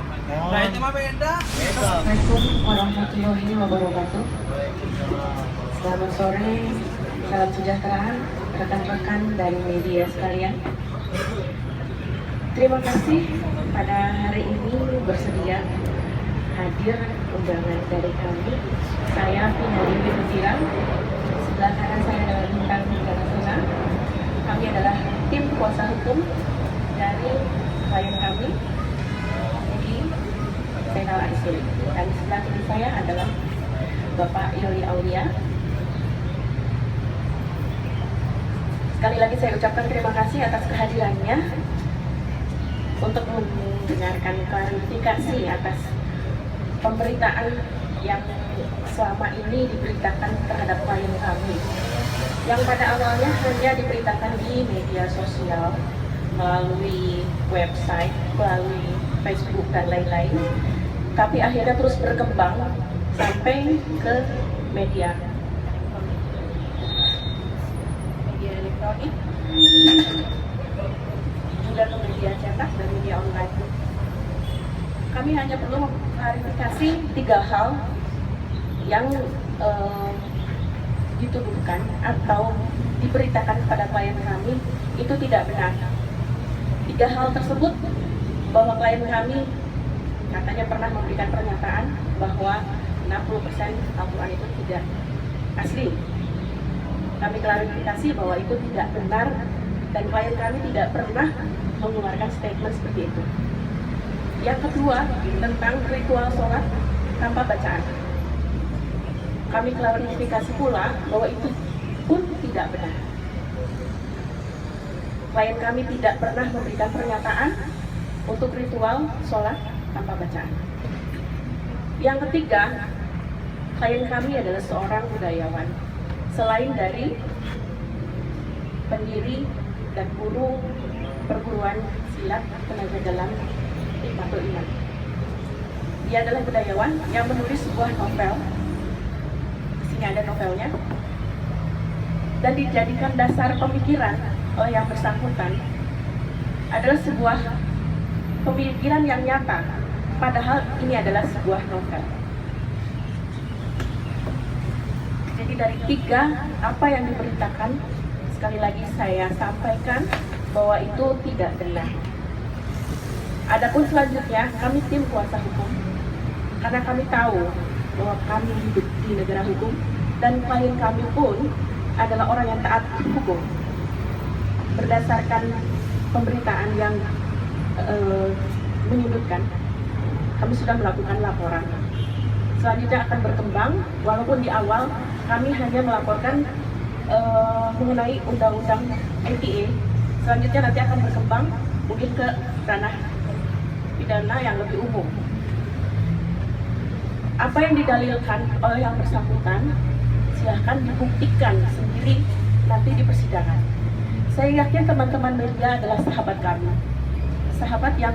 Assalamualaikum warahmatullahi wabarakatuh. Selamat sore, salam sejahtera rekan-rekan dari media sekalian. Terima kasih pada hari ini bersedia hadir undangan dari kami. Saya Finali Widiran. Sebelah kanan saya adalah Bintang Internasional. Kami adalah tim kuasa hukum dari klien kami, Edi Zainal Arifin. Dan sebelah kiri saya adalah Bapak Yoli Aulia. Sekali lagi saya ucapkan terima kasih atas kehadirannya untuk mendengarkan klarifikasi atas pemberitaan yang selama ini diberitakan terhadap klien kami, yang pada awalnya hanya diberitakan di media sosial, melalui website, melalui Facebook dan lain-lain, tapi akhirnya terus berkembang sampai ke media elektronik, juga ke media cetak dan media online. Kami hanya perlu mengklarifikasi 3 hal yang dituduhkan atau diberitakan kepada klien kami itu tidak benar. 3 hal tersebut, bahwa klien kami katanya pernah memberikan pernyataan bahwa 60% Al-Quran itu tidak asli. Kami klarifikasi bahwa itu tidak benar dan klien kami tidak pernah mengeluarkan statement seperti itu. Yang kedua, tentang ritual sholat tanpa bacaan. Kami klarifikasi pula bahwa itu pun tidak benar. Klien kami tidak pernah memberikan pernyataan untuk ritual sholat tanpa bacaan. Yang ketiga, klien kami adalah seorang budayawan. Selain dari pendiri dan guru perguruan silat tenaga dalam Hikmatul Iman, dia adalah budayawan yang menulis sebuah novel. Di sini ada novelnya, dan dijadikan dasar pemikiran oleh yang bersangkutan adalah sebuah pemikiran yang nyata, padahal ini adalah sebuah novel. Jadi dari 3 apa yang diberitakan, sekali lagi saya sampaikan bahwa itu tidak benar. Adapun selanjutnya, kami tim kuasa hukum, karena kami tahu bahwa kami hidup di negara hukum dan klien kami pun adalah orang yang taat hukum. Berdasarkan pemberitaan yang menyudutkan, kami sudah melakukan laporan. Selanjutnya akan berkembang, walaupun di awal kami hanya melaporkan mengenai undang-undang ITE. Selanjutnya nanti akan berkembang mungkin ke ranah pidana yang lebih umum. Apa yang didalilkan oleh yang bersangkutan silahkan dibuktikan sendiri nanti di persidangan. Saya yakin teman-teman media adalah sahabat kami, sahabat yang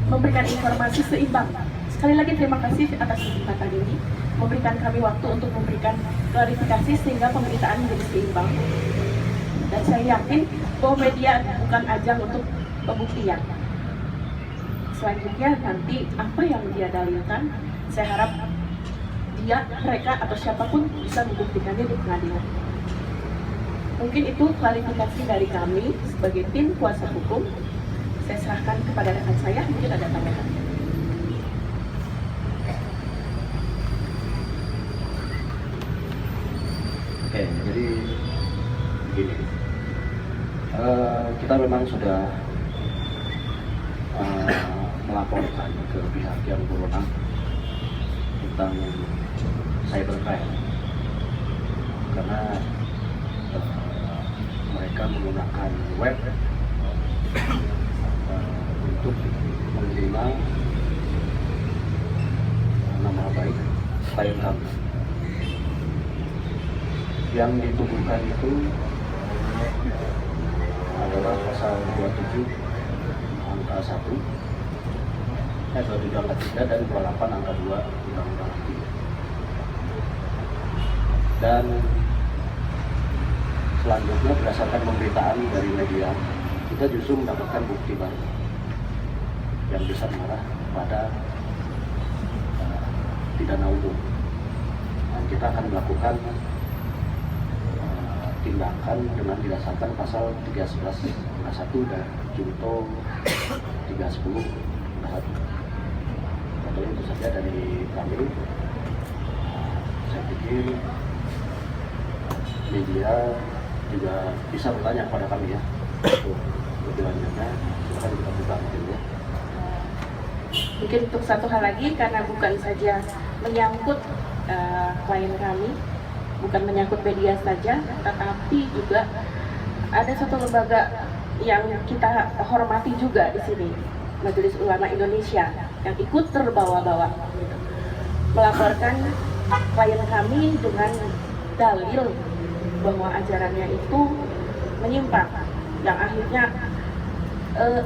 memberikan informasi seimbang. Sekali lagi terima kasih atas kesempatan ini, memberikan kami waktu untuk memberikan klarifikasi sehingga pemberitaan menjadi seimbang. Dan saya yakin bahwa media bukan ajang untuk pembuktian. Selanjutnya nanti apa yang dia dalilkan, saya harap dia, mereka atau siapapun bisa membuktikannya di pengadilan. Mungkin itu klarifikasi dari kami sebagai tim kuasa hukum. Saya serahkan kepada rekan saya, mungkin ada tambahan. Oke, jadi begini, kita memang sudah melaporkan ke pihak yang berwenang tentang cybercrime, karena mereka menggunakan web untuk menghina nama baik klien kami. Yang dituduhkan itu adalah pasal 27 angka 1, 27 angka 3 dan 28 angka 2 Undang-Undang ITE. Dan selanjutnya berdasarkan pemberitaan dari media, kita justru mendapatkan bukti baru. yang bisa mengarah pada pidana umum. Dan kita akan melakukan tindakan dengan didasarkan pasal 311 angka 1 dan junto 310 angka 1. Contohnya itu saja dari kami. Saya pikir media juga bisa bertanya kepada kami ya untuk lebih lanjutnya. Silakan kita buka mungkin ya. Mungkin untuk satu hal lagi, karena bukan saja menyangkut klien kami, bukan menyangkut media saja, tetapi juga ada satu lembaga yang kita hormati juga di sini, Majelis Ulama Indonesia, yang ikut terbawa-bawa melaporkan klien kami dengan dalil bahwa ajarannya itu menyimpang, yang akhirnya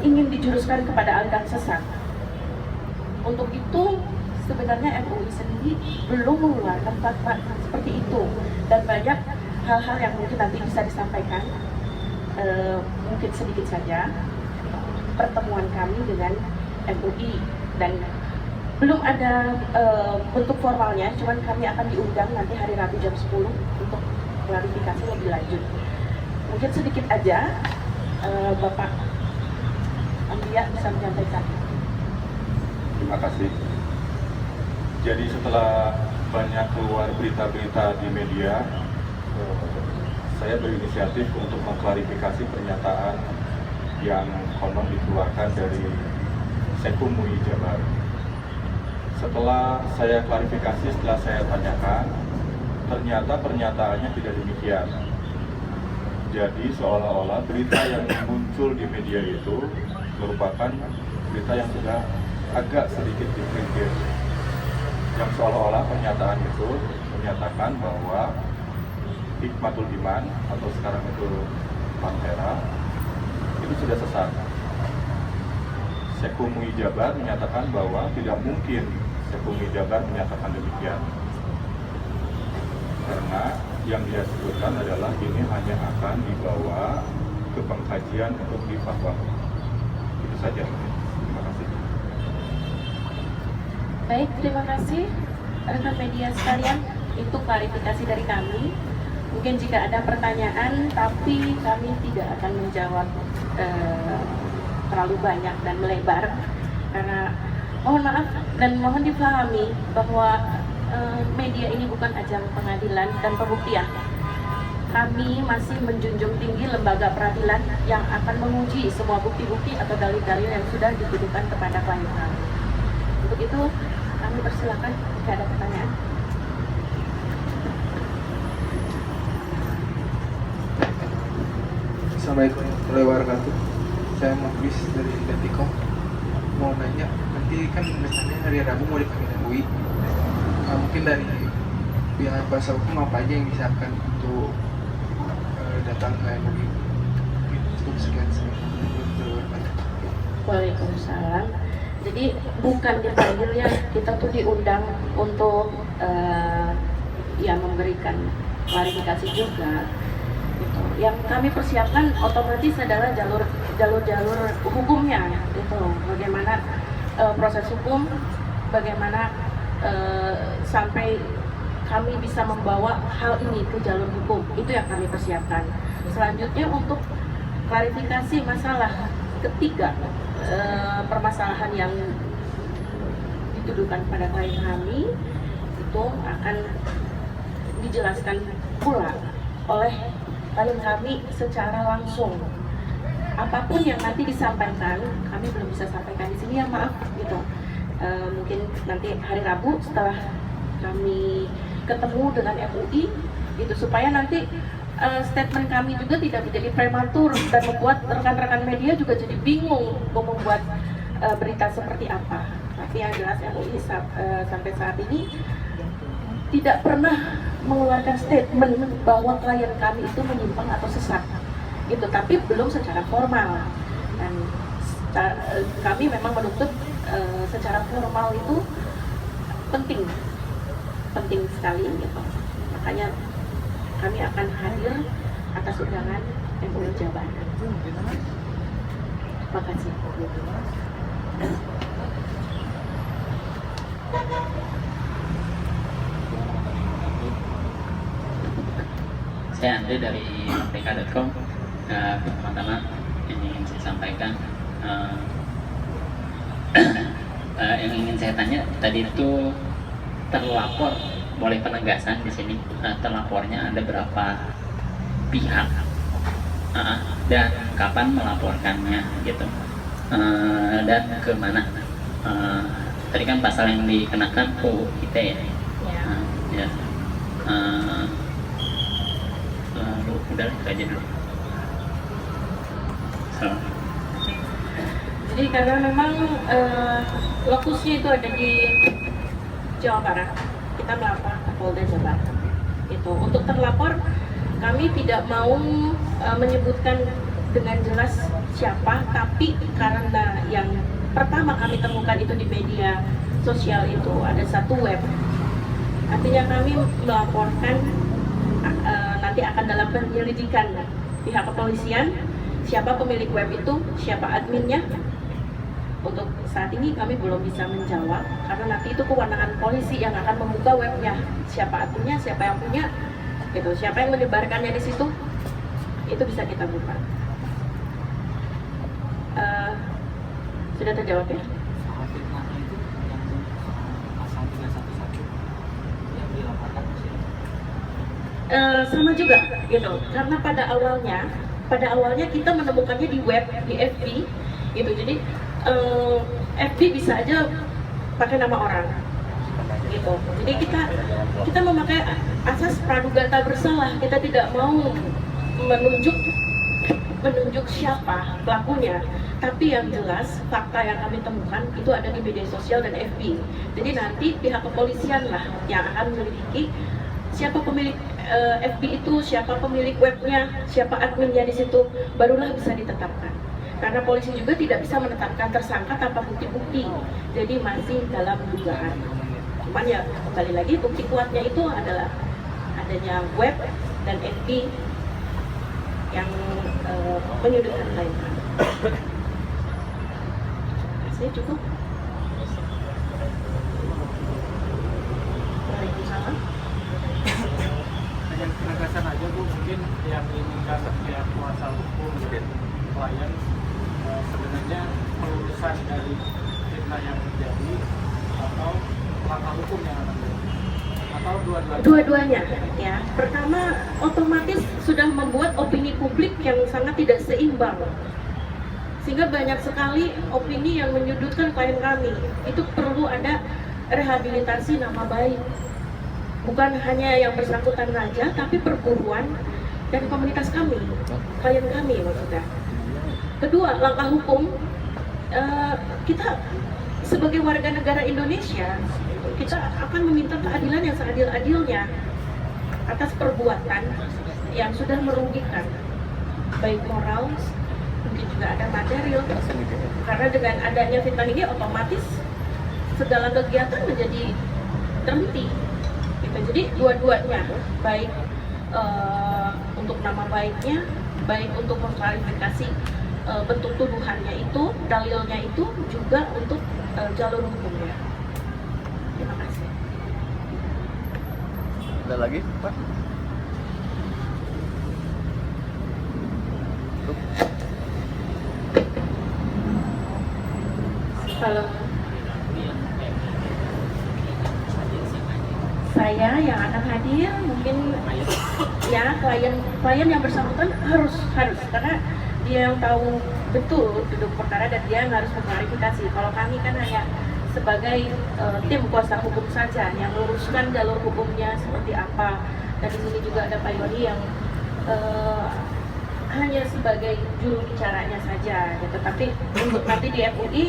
ingin dijuruskan kepada aliran sesat. Untuk itu sebenarnya MUI sendiri belum mengeluarkan fatwa seperti itu, dan banyak hal-hal yang mungkin nanti bisa disampaikan. Mungkin sedikit saja pertemuan kami dengan MUI, dan belum ada bentuk formalnya, cuman kami akan diundang nanti hari Rabu jam 10 untuk klarifikasi lebih lanjut. Mungkin sedikit aja Bapak Ambia bisa menyampaikan. Terima kasih. Jadi setelah banyak keluar berita-berita di media, saya berinisiatif untuk mengklarifikasi pernyataan yang konon dikeluarkan dari Sekum MUI Jabar. Setelah saya klarifikasi, setelah saya tanyakan, ternyata pernyataannya tidak demikian. Jadi seolah-olah berita yang muncul di media itu merupakan berita yang sudah agak sedikit diprintir, yang seolah-olah pernyataan itu menyatakan bahwa Hikmatul Iman atau sekarang itu Pantera itu sudah sesat. Sekum MUI Jabar menyatakan bahwa tidak mungkin Sekum MUI Jabar menyatakan demikian, karena yang dia sebutkan adalah ini hanya akan dibawa ke pengkajian untuk difatwakan. Itu saja. Terima kasih. Baik, terima kasih rekan media sekalian. Itu klarifikasi dari kami. Mungkin jika ada pertanyaan, tapi kami tidak akan menjawab terlalu banyak dan melebar, karena mohon maaf dan mohon dipahami bahwa media ini bukan ajang pengadilan dan pembuktian. Kami masih menjunjung tinggi lembaga peradilan yang akan menguji semua bukti-bukti atau dalil-dalil yang sudah dituduhkan kepada klien kami. Untuk itu, kami persilakan jika ada pertanyaan. Assalamualaikum warahmatullahi wabarakatuh. Saya Muhammad dari Detikom. Mau nanya, nanti kan rencananya hari Rabu mau dipanggil MUI. Mungkin dari pihak kuasa hukum apa aja yang disiapkan untuk datang ke MUI? Cukup sekian. Waalaikumsalam. Jadi bukan dipanggil ya, kita tuh diundang untuk ya memberikan klarifikasi juga. Gitu. Yang kami persiapkan otomatis adalah jalur hukumnya, gitu. Bagaimana proses hukum, bagaimana sampai kami bisa membawa hal ini ke jalur hukum, itu yang kami persiapkan. Selanjutnya untuk klarifikasi masalah ketiga, permasalahan yang dituduhkan pada klien kami itu akan dijelaskan pula oleh klien kami secara langsung. Apapun yang nanti disampaikan, kami belum bisa sampaikan di sini ya, maaf gitu. Mungkin nanti hari Rabu setelah kami ketemu dengan MUI gitu, supaya nanti statement kami juga tidak menjadi prematur dan membuat rekan-rekan media juga jadi bingung mau membuat berita seperti apa. Tapi yang jelas MUI sampai saat ini tidak pernah mengeluarkan statement bahwa klien kami itu menyimpang atau sesat gitu, tapi belum secara formal. Dan kami memang menuntut secara formal itu penting sekali gitu. Makanya kami akan hadir atas undangan MUI Jabar. Terima kasih. Saya Andre dari merdeka.com. Pertama-tama yang ingin saya sampaikan, yang ingin saya tanya tadi itu terlapor, boleh penegasan di sini, terlapornya ada berapa pihak dan kapan melaporkannya gitu, dan ke mana. Tadi kan pasal yang dikenakan UU ITE ya. Lalu udah itu aja dulu. Jadi karena memang lokusnya itu ada di Jawa Barat, kita melapor ke Polda Jabar. Itu untuk terlapor kami tidak mau menyebutkan dengan jelas siapa, tapi karena yang pertama kami temukan itu di media sosial itu ada satu web, artinya kami melaporkan nanti akan dalam penyelidikan pihak kepolisian siapa pemilik web itu, siapa adminnya. Untuk saat ini kami belum bisa menjawab karena nanti itu kewenangan polisi yang akan membuka webnya, siapa adminnya, siapa yang punya, gitu, siapa yang menyebarkannya di situ, itu bisa kita buka. Sudah terjawab ya? Sama juga gitu, karena pada awalnya kita menemukannya di web, di FB gitu. Jadi FB bisa aja pakai nama orang gitu. Jadi kita memakai asas praduga tak bersalah. Kita tidak mau menunjuk siapa pelakunya, tapi yang jelas fakta yang kami temukan itu ada di media sosial dan FB. Jadi nanti pihak kepolisian lah yang akan menyelidiki siapa pemilik FB itu, siapa pemilik webnya, siapa adminnya di situ, barulah bisa ditetapkan. Karena polisi juga tidak bisa menetapkan tersangka tanpa bukti-bukti, jadi masih dalam dugaan. Cuman ya kembali lagi bukti kuatnya itu adalah adanya web dan FB yang menyudutkan klien kami. Saya cukup. Waalaikumsalam. Hanya penegasan aja Bu, mungkin yang diinginkan pihak kuasa hukum dan klien sebenarnya pelurusan dari fitnah yang terjadi atau langkah hukum yang akan terjadi, atau dua-duanya ya. Pertama, otomatis sudah membuat opini publik yang sangat tidak seimbang, sehingga banyak sekali opini yang menyudutkan klien kami. Itu perlu ada rehabilitasi nama baik, bukan hanya yang bersangkutan saja, tapi perburuan dan komunitas kami, klien kami maksudnya. Kedua, langkah hukum, kita sebagai warga negara Indonesia, kita akan meminta keadilan yang seadil-adilnya atas perbuatan yang sudah merugikan, baik moral, mungkin juga ada material. Karena dengan adanya fitnah ini otomatis segala kegiatan menjadi terhenti. Gitu. Jadi dua-duanya, baik untuk nama baiknya, baik untuk mengklarifikasi bentuk tuduhannya itu, dalilnya itu, juga untuk jalur hukumnya. Terima kasih. Ada lagi, Pak? Halo. Saya yang akan hadir mungkin ya klien yang bersangkutan harus karena dia yang tahu betul duduk perkara dan dia yang harus mengklarifikasi. Kalau kami kan hanya sebagai tim kuasa hukum saja yang meluruskan jalur hukumnya seperti apa. Dan di sini juga ada Pak Yoni yang hanya sebagai juru bicaranya saja gitu. Tapi untuk nanti di MUI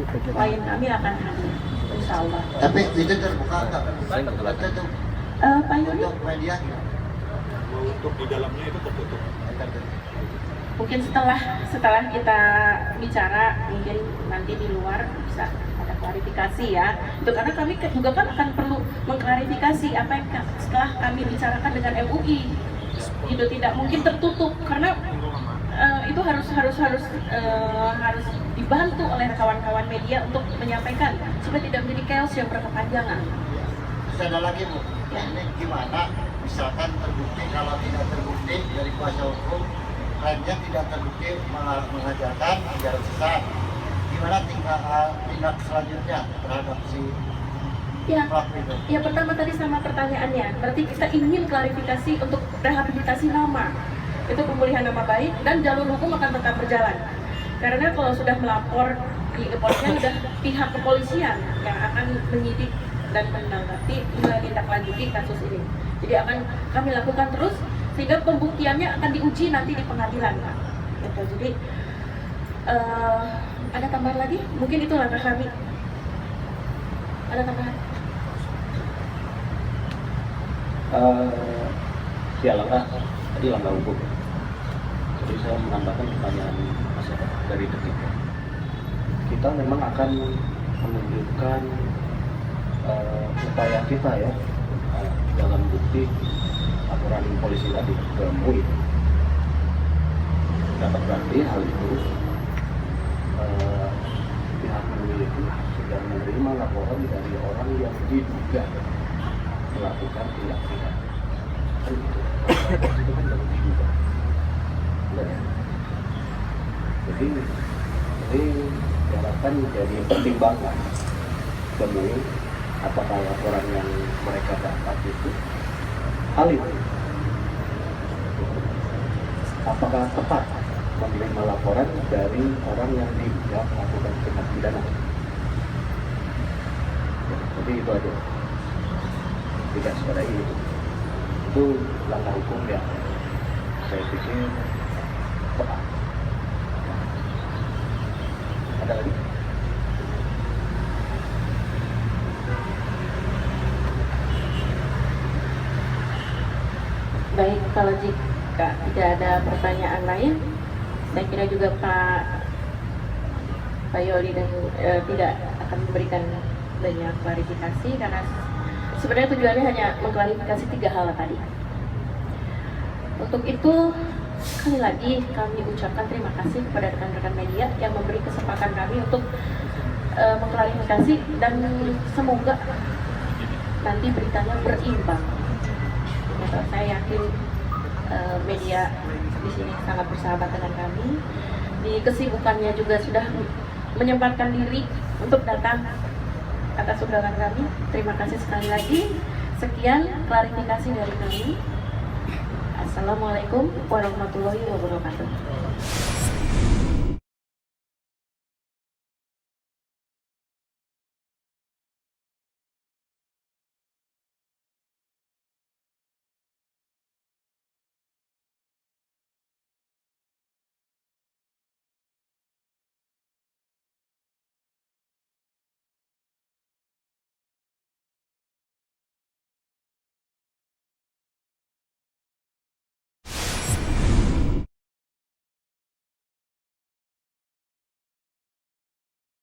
klien kami akan hadir, insya Allah. Tapi itu terbuka nggak? Tertutup Pak Yoni, untuk media. Untuk di dalamnya itu tertutup. mungkin setelah kita bicara, mungkin nanti di luar bisa ada klarifikasi ya. Itu karena kami juga kan akan perlu mengklarifikasi apa yang setelah kami bicarakan dengan MUI. Itu tidak mungkin tertutup karena itu harus dibantu oleh kawan-kawan media untuk menyampaikan supaya tidak menjadi chaos yang berkepanjangan. Terus ada lagi Bu, ini gimana misalkan terbukti, kalau tidak terbukti dari kuasa hukum lainnya tidak terbukti mengajarkan ajaran sesat, gimana tindak selanjutnya terhadap si Ya, pelaku itu? ya pertama tadi sama pertanyaannya, berarti kita ingin klarifikasi untuk rehabilitasi nama, itu pemulihan nama baik dan jalur hukum akan tetap berjalan. Karena kalau sudah melapor di kepolisian, sudah pihak kepolisian yang akan menyidik dan menindaklanjuti kasus ini. Jadi akan kami lakukan terus sehingga pembuktiannya akan diuji nanti di pengadilan, Pak. Gitu. Jadi ada tambahan lagi? Mungkin itu langkah kami. Ada tambahan? Ya langkah tadi langkah hukum. Jadi saya menambahkan pertanyaan masyarakat dari Detik. Kita memang akan menunjukkan upaya kita ya dalam bukti laporan polisi tadi ke MUI. Dapat berarti hal itu pihak MUI itu sudah menerima laporan dari orang yang diduga melakukan tindak pidana. Kan gitu. Itu kan baru diduga. Benar ya? Jadi diharapkan menjadi pertimbangan MUI apakah laporan yang mereka dapat itu valid, apakah tepat menerima laporan dari orang yang diduga melakukan tindak pidana. Jadi itu aja, tidak sekedar itu langkah hukum yang saya pikir tepat. Ada lagi? Baik, kalau jika tidak ada pertanyaan lain, saya kira juga Pak Yoli dan tidak akan memberikan banyak klarifikasi karena sebenarnya tujuannya hanya mengklarifikasi 3 hal tadi. Untuk itu, sekali lagi kami ucapkan terima kasih kepada rekan-rekan media yang memberi kesempatan kami untuk mengklarifikasi dan semoga nanti beritanya berimbang. Saya yakin media di sini sangat bersahabat dengan kami. Di kesibukannya juga sudah menyempatkan diri untuk datang atas undangan kami. Terima kasih sekali lagi. Sekian klarifikasi dari kami. Assalamualaikum warahmatullahi wabarakatuh.